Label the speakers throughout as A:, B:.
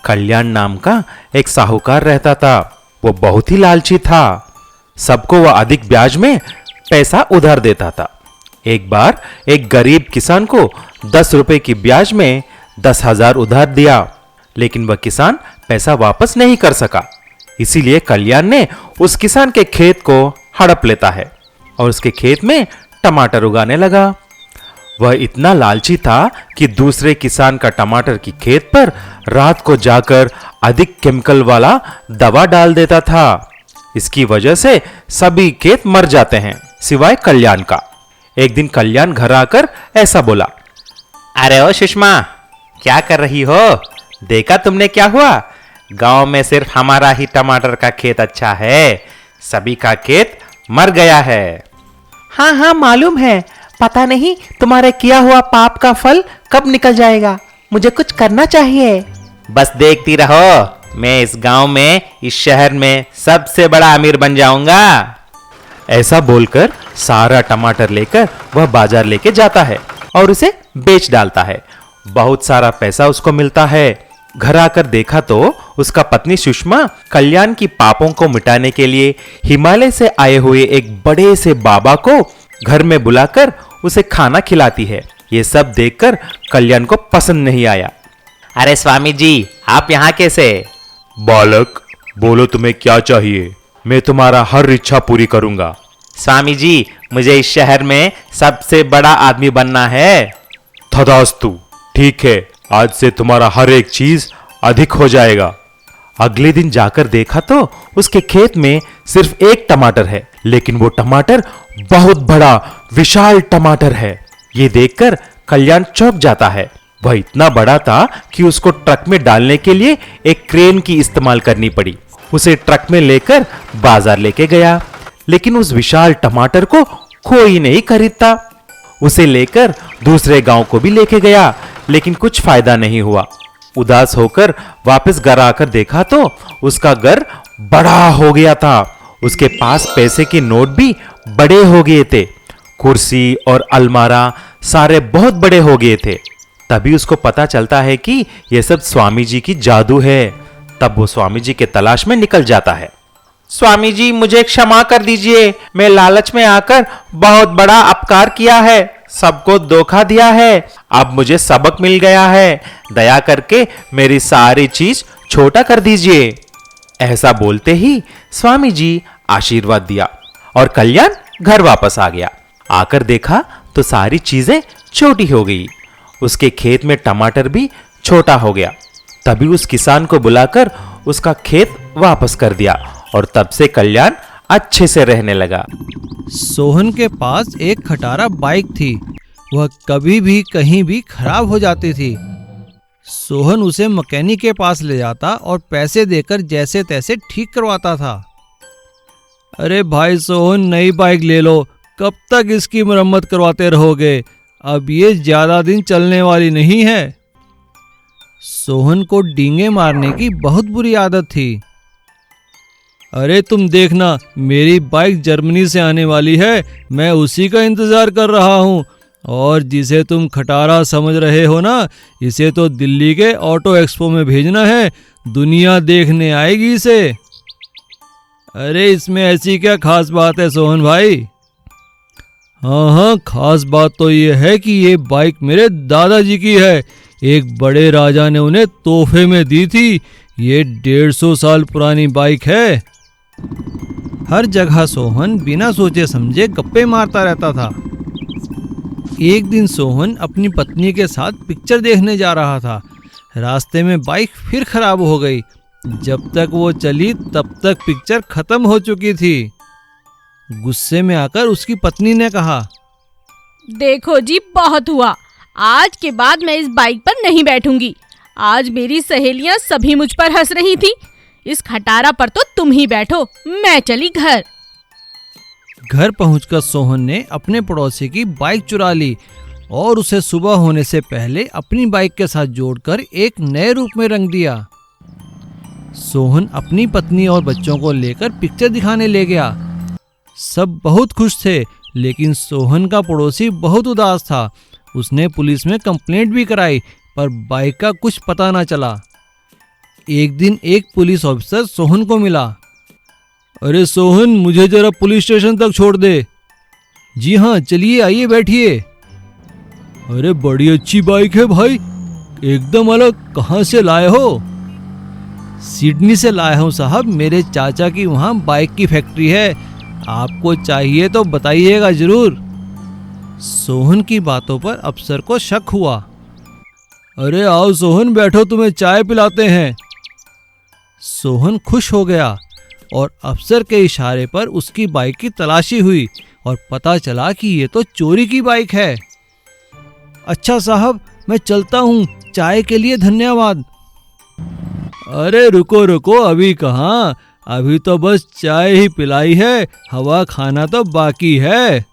A: कल्याण नाम का एक साहूकार रहता था। वो बहुत ही लालची था। सबको वह अधिक ब्याज में पैसा उधार देता था। एक बार एक गरीब किसान को 10 रुपए की ब्याज में 10,000 उधार दिया, लेकिन वह किसान पैसा वापस नहीं कर सका। इसीलिए कल्याण ने उस किसान के खेत को हड़प लेता है और उसके खेत में टमाटर उगाने लगा। वह इतना लालची था कि दूसरे किसान का टमाटर की खेत पर रात को जाकर अधिक केमिकल वाला दवा डाल देता था। इसकी वजह से सभी खेत मर जाते हैं सिवाय कल्याण का। एक दिन कल्याण घर आकर ऐसा बोला,
B: अरे ओ सुषमा, क्या कर रही हो? देखा तुमने क्या हुआ? गांव में सिर्फ हमारा ही टमाटर का खेत अच्छा है, सभी का खेत मर गया है।
C: हाँ हाँ मालूम है, पता नहीं तुम्हारे किया हुआ पाप का फल कब निकल जाएगा। मुझे कुछ करना चाहिए।
B: बस देखती रहो, मैं इस गांव में, इस शहर में सबसे बड़ा अमीर बन जाऊंगा।
A: ऐसा बोलकर सारा टमाटर लेकर वह बाजार लेके जाता है और उसे बेच डालता है। बहुत सारा पैसा उसको मिलता है। घर आकर देखा तो उसका पत्नी सुषमा कल्याण की पापों को मिटाने के लिए हिमालय से आए हुए एक बड़े से बाबा को घर में बुलाकर उसे खाना खिलाती है। ये सब देखकर कल्याण को पसंद नहीं आया।
B: अरे स्वामी जी, आप यहाँ कैसे?
A: बालक, बोलो तुम्हें क्या चाहिए, मैं तुम्हारा हर इच्छा पूरी करूंगा।
B: स्वामी जी, मुझे इस शहर में सबसे बड़ा आदमी बनना है।
A: तथास्तु, ठीक है, आज से तुम्हारा हर एक चीज अधिक हो जाएगा। अगले दिन जाकर देखा तो उसके खेत में सिर्फ एक टमाटर है, लेकिन वो टमाटर बहुत बड़ा विशाल टमाटर है। ये देखकर कल्याण चौंक जाता है। वह इतना बड़ा था कि उसको ट्रक में डालने के लिए एक क्रेन की इस्तेमाल करनी पड़ी। उसे ट्रक में लेकर बाजार लेके गया, लेकिन उस विशाल टमाटर को कोई नहीं खरीदता। उसे लेकर दूसरे गांव को भी लेके गया, लेकिन कुछ फायदा नहीं हुआ। उदास होकर वापस घर आकर देखा तो उसका घर बड़ा हो गया था। उसके पास पैसे के नोट भी बड़े हो गए थे। कुर्सी और अलमारा सारे बहुत बड़े हो गए थे। तभी उसको पता चलता है कि यह सब स्वामी जी की जादू है। तब वो स्वामी जी के तलाश में निकल जाता है।
B: स्वामी जी, मुझे क्षमा कर दीजिए, मैं लालच में आकर बहुत बड़ा अपकार किया है, सबको धोखा दिया है। अब मुझे सबक मिल गया है, दया करके मेरी सारी चीज छोटा कर दीजिए। ऐसा बोलते ही स्वामी जी आशीर्वाद दिया और कल्याण घर वापस आ गया। आकर देखा तो सारी चीजें छोटी हो गई। उसके खेत में टमाटर भी छोटा हो गया। तभी उस किसान को बुलाकर उसका खेत वापस कर दिया और तब से कल्याण अच्छे से रहने लगा।
D: सोहन के पास एक खटारा बाइक थी। वह कभी भी कहीं भी खराब हो जाती थी। सोहन उसे मैकेनिक के पास ले जाता और पैसे देकर जैसे तैसे ठीक करवाता था। अरे भाई सोहन, नई बाइक ले लो, कब तक इसकी मरम्मत करवाते रहोगे? अब ये ज्यादा दिन चलने वाली नहीं है। सोहन को डींगे मारने की बहुत बुरी आदत थी। अरे तुम देखना, मेरी बाइक जर्मनी से आने वाली है, मैं उसी का इंतजार कर रहा हूँ। और जिसे तुम खटारा समझ रहे हो ना, इसे तो दिल्ली के ऑटो एक्सपो में भेजना है, दुनिया देखने आएगी इसे। अरे इसमें ऐसी क्या खास बात है सोहन भाई? हाँ, खास बात तो ये है कि ये बाइक मेरे दादाजी की है। एक बड़े राजा ने उन्हें तोहफे में दी थी। ये 150 साल पुरानी बाइक है। हर जगह सोहन बिना सोचे समझे गप्पे मारता रहता था। एक दिन सोहन अपनी पत्नी के साथ पिक्चर देखने जा रहा था। रास्ते में बाइक फिर खराब हो गई। जब तक वो चली तब तक पिक्चर खत्म हो चुकी थी। गुस्से में आकर उसकी पत्नी ने कहा,
E: देखो जी, बहुत हुआ, आज के बाद मैं इस बाइक पर नहीं बैठूंगी। आज मेरी सहेलियां सभी मुझ पर हंस रही थी, इस खटारा पर तो तुम ही बैठो, मैं चली घर।
D: घर पहुंचकर सोहन ने अपने पड़ोसी की बाइक चुरा ली और उसे सुबह होने से पहले अपनी बाइक के साथ जोड़कर एक नए रूप में रंग दिया। सोहन अपनी पत्नी और बच्चों को लेकर पिक्चर दिखाने ले गया। सब बहुत खुश थे, लेकिन सोहन का पड़ोसी बहुत उदास था। उसने पुलिस में कंप्लेंट भी कराई, पर बाइक का कुछ पता ना चला। एक दिन एक पुलिस ऑफिसर सोहन को मिला। अरे सोहन, मुझे जरा पुलिस स्टेशन तक छोड़ दे। जी हाँ, चलिए आइए बैठिए। अरे बड़ी अच्छी बाइक है भाई, एकदम अलग। कहाँ से लाए हो? सिडनी से लाया हूँ साहब, मेरे चाचा की वहाँ बाइक की फैक्ट्री है। आपको चाहिए तो बताइएगा जरूर। सोहन की बातों पर अफसर को शक हुआ। अरे आओ सोहन, बैठो, तुम्हें चाय पिलाते हैं। सोहन खुश हो गया और अफसर के इशारे पर उसकी बाइक की तलाशी हुई और पता चला कि ये तो चोरी की बाइक है। अच्छा साहब, मैं चलता हूँ, चाय के लिए धन्यवाद। अरे रुको रुको, अभी कहाँ, अभी तो बस चाय ही पिलाई है, हवा खाना तो बाकी है।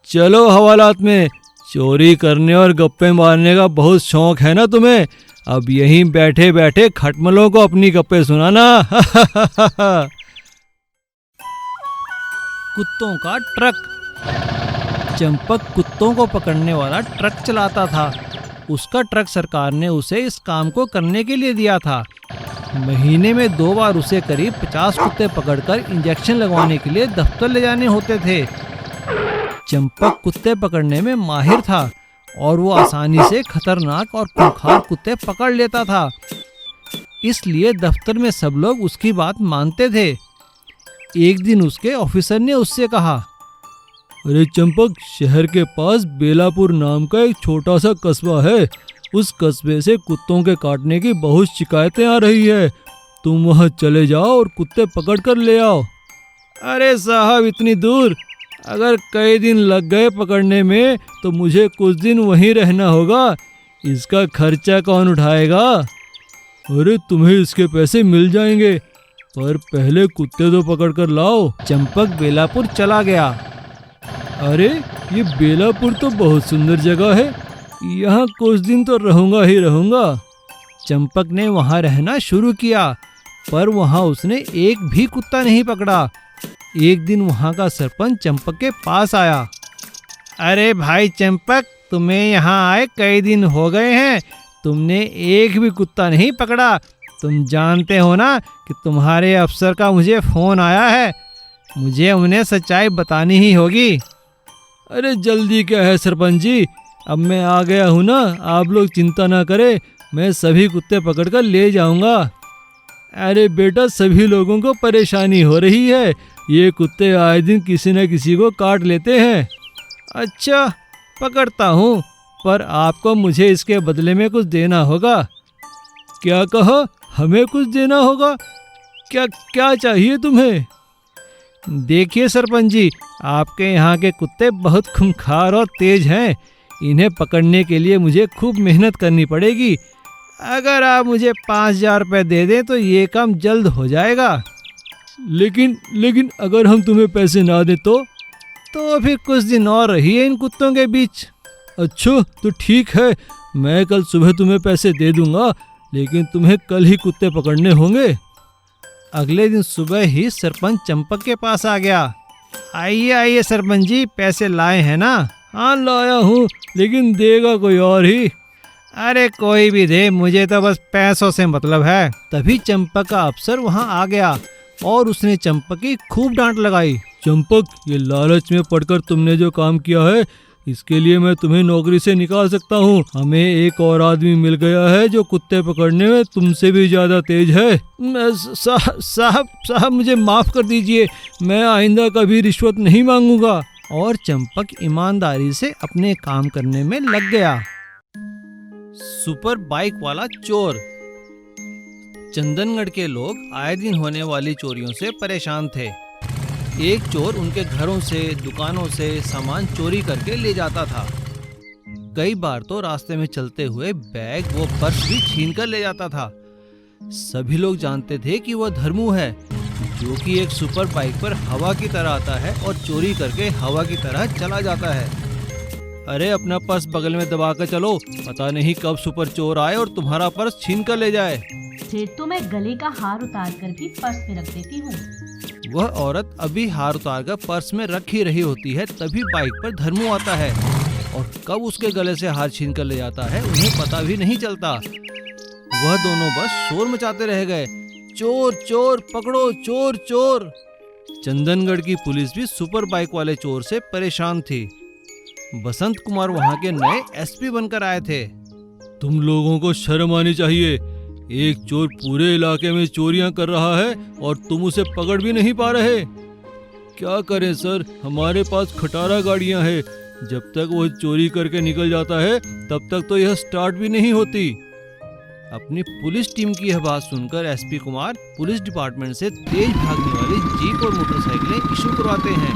D: चलो हवालात में, चोरी करने और गप्पे मारने का बहुत शौक है ना तुम्हें, अब यहीं बैठे बैठे खटमलों को अपनी गप्पे सुनाना। कुत्तों का ट्रक। चंपक कुत्तों को पकड़ने वाला ट्रक चलाता था। उसका ट्रक सरकार ने उसे इस काम को करने के लिए दिया था। महीने में 2 बार उसे करीब 50 कुत्ते पकड़कर इंजेक्शन लगवाने के लिए दफ्तर ले जाने होते थे। चंपक कुत्ते पकड़ने में माहिर था और वो आसानी से खतरनाक और खूंखार कुत्ते पकड़ लेता था। इसलिए दफ्तर में सब लोग उसकी बात मानते थे। एक दिन उसके ऑफिसर ने उससे कहा, अरे चंपक, शहर के पास बेलापुर नाम का एक छोटा सा कस्बा है। उस कस्बे से कुत्तों के काटने की बहुत शिकायतें आ रही है। तुम वहाँ चले जाओ और कुत्ते पकड़ कर ले आओ। अरे साहब, इतनी दूर? अगर कई दिन लग गए पकड़ने में तो मुझे कुछ दिन वहीं रहना होगा। इसका खर्चा कौन उठाएगा? अरे तुम्हें इसके पैसे मिल जाएंगे, पर पहले कुत्ते तो पकड़ कर लाओ। चंपक बेलापुर चला गया। अरे ये बेलापुर तो बहुत सुंदर जगह है, यहाँ कुछ दिन तो रहूँगा ही रहूँगा। चंपक ने वहाँ रहना शुरू किया, पर वहाँ उसने एक भी कुत्ता नहीं पकड़ा। एक दिन वहाँ का सरपंच चंपक के पास आया। अरे भाई चंपक, तुम्हें यहाँ आए कई दिन हो गए हैं, तुमने एक भी कुत्ता नहीं पकड़ा। तुम जानते हो ना कि तुम्हारे अफसर का मुझे फ़ोन आया है, मुझे उन्हें सच्चाई बतानी ही होगी। अरे जल्दी क्या है सरपंच जी, अब मैं आ गया हूँ ना, आप लोग चिंता ना करें, मैं सभी कुत्ते पकड़कर ले जाऊँगा। अरे बेटा, सभी लोगों को परेशानी हो रही है, ये कुत्ते आए दिन किसी न किसी को काट लेते हैं। अच्छा, पकड़ता हूँ, पर आपको मुझे इसके बदले में कुछ देना होगा। क्या कहा? हमें कुछ देना होगा? क्या क्या चाहिए तुम्हें? देखिए सरपंच जी, आपके यहाँ के कुत्ते बहुत खूंखार और तेज हैं, इन्हें पकड़ने के लिए मुझे खूब मेहनत करनी पड़ेगी। अगर आप मुझे 5,000 रुपये दे दें तो ये काम जल्द हो जाएगा। लेकिन अगर हम तुम्हें पैसे ना दें तो फिर कुछ दिन और रहिए इन कुत्तों के बीच। अच्छा तो ठीक है, मैं कल सुबह तुम्हें पैसे दे दूंगा, लेकिन तुम्हें कल ही कुत्ते पकड़ने होंगे। अगले दिन सुबह ही सरपंच चंपक के पास आ गया। आइए आइए सरपंच जी, पैसे लाए हैं ना? हाँ लाया हूँ, लेकिन देगा कोई और ही। अरे कोई भी दे, मुझे तो बस पैसों से मतलब है। तभी चंपक का अफसर वहाँ आ गया और उसने चंपक की खूब डांट लगाई। चंपक, ये लालच में पड़कर तुमने जो काम किया है, इसके लिए मैं तुम्हें नौकरी से निकाल सकता हूँ। हमें एक और आदमी मिल गया है जो कुत्ते पकड़ने में तुमसे भी ज्यादा तेज है। साहब मुझे माफ कर दीजिए, मैं आइंदा कभी रिश्वत नहीं मांगूंगा। और चंपक ईमानदारी से अपने काम करने में लग गया। सुपर बाइक वाला चोर। चंदनगढ़ के लोग आए दिन होने वाली चोरियों से परेशान थे। एक चोर उनके घरों से, दुकानों से सामान चोरी करके ले जाता था। कई बार तो रास्ते में चलते हुए बैग व पर्स भी छीन कर ले जाता था। सभी लोग जानते थे कि वह धर्मू है, जो कि एक सुपर बाइक पर हवा की तरह आता है और चोरी करके हवा की तरह चला जाता है। अरे अपना पर्स बगल में दबा कर चलो, पता नहीं कब सुपर चोर आए और तुम्हारा पर्स छीन कर ले जाए।
F: फिर तो मैं गले का हार उतार कर भी पर्स में रख देती हूँ।
D: वह औरत अभी हार उतार कर पर्स में रख ही रही होती है, तभी बाइक पर धर्मू आता है और कब उसके गले से हार छीन कर ले जाता है उन्हें पता भी नहीं चलता। वह दोनों बस शोर मचाते रह गए, चोर चोर पकड़ो, चोर चोर। चंदनगढ़ की पुलिस भी सुपर बाइक वाले चोर से परेशान थी। बसंत कुमार वहां के नए एसपी बनकर आए थे। तुम लोगों को शर्म आनी चाहिए, एक चोर पूरे इलाके में चोरियां कर रहा है और तुम उसे पकड़ भी नहीं पा रहे। क्या करें सर, हमारे पास खटारा गाड़ियां हैं, जब तक वो चोरी करके निकल जाता है तब तक तो यह स्टार्ट भी नहीं होती। अपनी पुलिस टीम की यह बात सुनकर एसपी कुमार पुलिस डिपार्टमेंट से तेज भागने वाली जीप और मोटरसाइकिलें इशू करवाते हैं।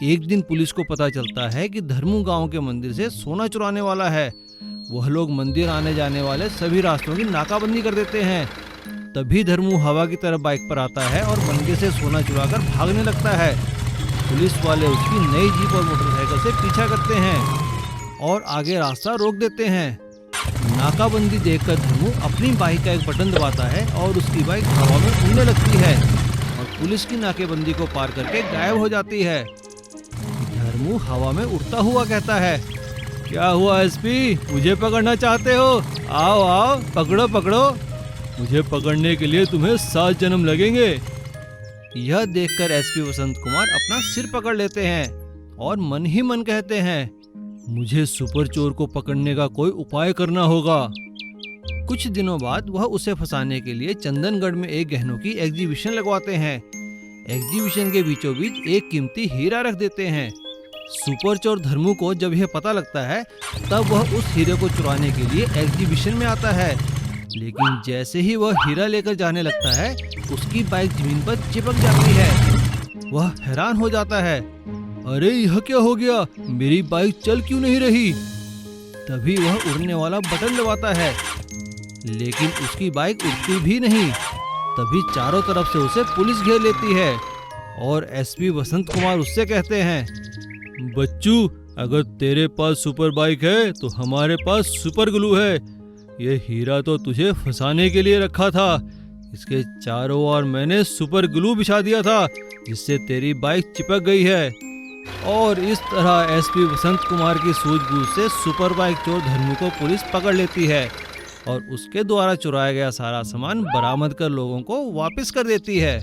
D: एक दिन पुलिस को पता चलता है कि धर्मू गांव के मंदिर से सोना चुराने वाला है। वह लोग मंदिर आने जाने वाले सभी रास्तों की नाकाबंदी कर देते हैं। तभी धर्मू हवा की तरफ बाइक पर आता है और मंदिर से सोना चुराकर भागने लगता है। पुलिस वाले उसकी नई जीप और मोटरसाइकिल से पीछा करते हैं और आगे रास्ता रोक देते हैं। नाकाबंदी देखकर धर्मू अपनी बाइक का एक बटन दबाता है और उसकी बाइक हवा में उड़ने लगती है और पुलिस की नाकेबंदी को पार करके गायब हो जाती है। धर्मू हवा में उड़ता हुआ कहता है, क्या हुआ एसपी, मुझे पकड़ना चाहते हो? आओ आओ, पकड़ो पकड़ो, मुझे पकड़ने के लिए तुम्हें 7 जन्म लगेंगे। यह देखकर एसपी वसंत कुमार अपना सिर पकड़ लेते हैं और मन ही मन कहते हैं, मुझे सुपर चोर को पकड़ने का कोई उपाय करना होगा। कुछ दिनों बाद वह उसे फंसाने के लिए चंदनगढ़ में एक गहनों की एग्जीबिशन लगवाते हैं। एग्जीबिशन के बीचों बीच एक कीमती हीरा रख देते हैं। सुपर चोर धर्मू को जब यह पता लगता है तब वह उस हीरे को चुराने के लिए एग्जीबिशन में आता है, लेकिन जैसे ही वह हीरा लेकर जाने लगता है उसकी बाइक जमीन पर चिपक जाती है। वह हैरान हो जाता है, अरे यह क्या हो गया, मेरी बाइक चल क्यों नहीं रही? तभी वह उड़ने वाला बटन दबाता है, लेकिन उसकी बाइक उड़ती भी नहीं। तभी चारों तरफ से उसे पुलिस घेर लेती है और एसपी वसंत कुमार उससे कहते हैं, बच्चू, अगर तेरे पास सुपर बाइक है तो हमारे पास सुपर ग्लू है। यह हीरा तो तुझे फंसाने के लिए रखा था, इसके चारों ओर मैंने सुपर ग्लू बिछा दिया था जिससे तेरी बाइक चिपक गई है। और इस तरह एसपी वसंत कुमार की सूझबूझ से सुपर बाइक चोर धर्मू को पुलिस पकड़ लेती है और उसके द्वारा चुराया गया सारा सामान बरामद कर लोगों को वापस कर देती है।